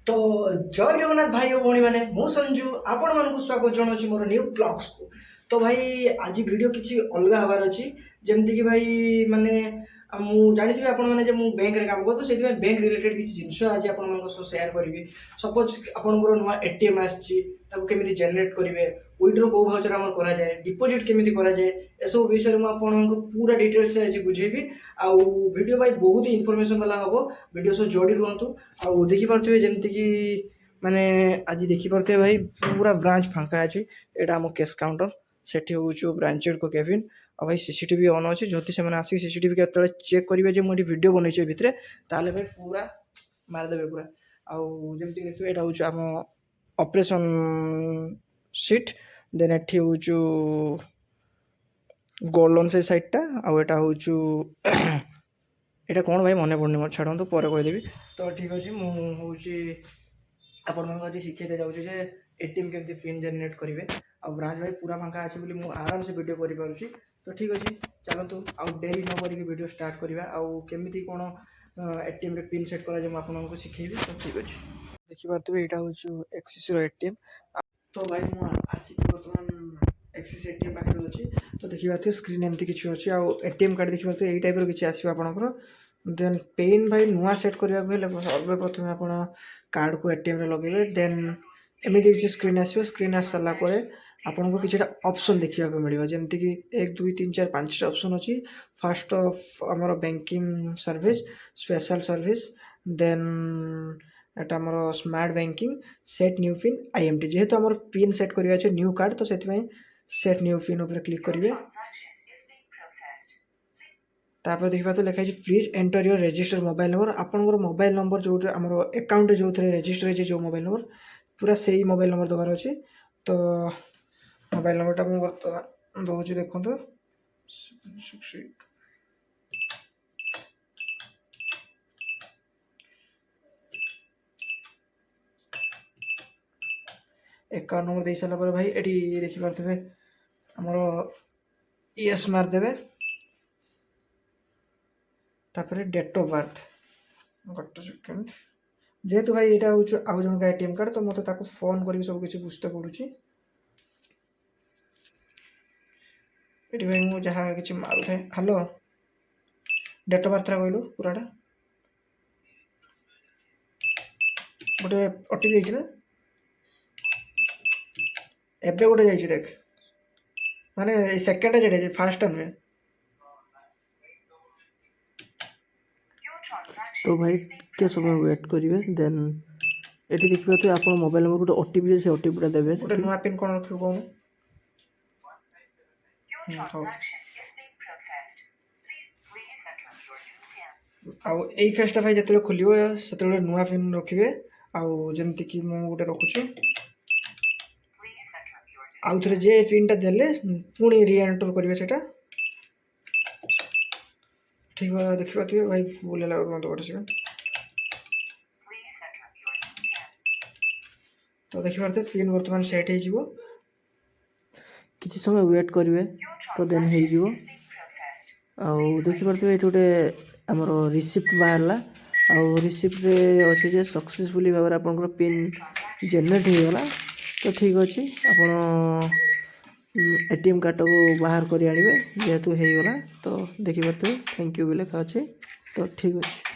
तो जय जगन्नाथ भाई और भौणी मैंने मु संजू आपण मानक स्वागत जनावि मोर न्यू ब्लॉग्स को। तो भाई आज वीडियो किसी अलग हबार अच्छी जमती कि भाई माने जानी आपण मैंने जो बैंक रे काम कर तो बैंक रिलेटेड किसी जिनस आज आप सेयार करी। सपोज आपंकर नुआ एटीएम आसमी जेनेट करेंगे विड्रो कौ भाउचर आम कराए डिपोजिट केमी कराए एसबू विषय में आपको पूरा डिटेल्स आज बुझेबी। आउ वीडियो भाई बहुत ही इनफॉरमेशन वाला हम वीडियो सह जोड़ी रुहतु। आउ देखिपे जमती कि माने आज देखिपे भाई पूरा ब्रांच फांका अच्छी यहाँ आम कैश काउंटर सेठी हूँ ब्रांच को केबिन और भाई सीसीटीवी ऑन अच्छे जदि से आसिक सीसीटीवी के चेक करेंगे जो मुझे वीडियो बनई भितर ताले भाई पूरा मारिदेवे पूरा। आउ जमती देखिए यहाँ हूँ आम ऑपरेशन सीट देन एठी हूँ गोल्ड लोन से साइडटा आउ एटा हूँ यहाँ कौन भाई मन पड़नी मोर छाड़ू तो पर कहीदेवी। तो ठीक अच्छे मुझे आज शिखे जाऊँगी जे एटीएम केमती पिन जेनेट करेंगे आ ब्रांच भाई पूरा फांका अच्छे बोली आराम से वीडियो करें। तो ठीक अच्छे चलतु आउ डेरी न करी वीडियो स्टार्ट करवा आउ केमी कौन एटीएम रे पिन सेट करा आपको शिखेबी। तो ठीक अच्छे देखिपे यहाँ हूँ एक्सिस एटीएम। तो भाई मुझे बर्तमान एक्सिस एटीएम पाखे अच्छी तो देखिए स्क्रीन एमती किसी अच्छी आउ एटीएम कार्ड देखिए यही टाइप किसी आसो आपंकर देन पेन भाई नुआ सेट करने को सर्वप्रथम आप कार्ड को एटीएम रे लगे देन एमती किसी स्क्रीन आसो स्क्रीन आस सारापर आपन को किसी ऑप्शन देखा मिले जमती कि 1 2 3 4 5 ऑप्शन अच्छी। फास्ट आमर banking service special service then एटा आमर smart banking set new pin IMT जेहेतु आमर पिन सेट करवा अच्छे न्यू कार्ड तो से सेट न्यू पिन उपर क्लिक करेंगे। तापर देखा तो लिखाई please enter your register mobile number आपंकर मोबाइल नंबर जो आम अकाउंट जो रजिस्टर है जो मोबाइल नंबर पूरा से ही मोबाइल नंबर दबार अच्छे। तो मोबाइल नंबरटा मुझे बर्तमान दूसरी देखो अकाउंट नंबर दे सारा भाई ये देखिपे आमर यस मारदेवे तापर डेट ऑफ बर्थ गोटे सेकेंड जेहेतु भाई यहाँ हूँ आउ जन का एटीएम कार्ड तो मतलब फोन कर सब किसी बुझते पड़ुची ये भाई मुझे जहाँ कि मारू थे हेलो डेट ऑफ बर्थ कहलु पूराटा गोटे ओटीपी जाइए एबे गोटे जाइए देख माने सेकेंड जेडे फास्ट नुहे। तो भाई के समय वेट करेंगे देन ये देखिए तो आप मोबाइल नंबर गोटे ओटीपी से ओटीपीटा देवे गोटे नुआ पिन कौन रख कौन आउ यही फेसटा भाई जो खोल से नुआ पिन रखिए आउ जमती कि मुझे रखुची आउ थे जे पिनटा देले पुणी रीएंटर करेंगे से ठीक है देखिए भाई फुल है मत गोटे सेकेंड। तो देखिए पिन बर्तमान सेट हो किसी समय वेट करेंगे तो देन हो देखिपे ये गोटे आमर रिसिप्ट बाहर आउ रिसिप्ट अच्छे जे सक्सेसफुली भाव आप पिन जेनेट होगा। तो ठीक अच्छे आप एटीएम कार्ड को बाहर कर आने जेहेतु होगा तो देखिपे थैंक यू भी लिखा अच्छे। तो ठीक अच्छे।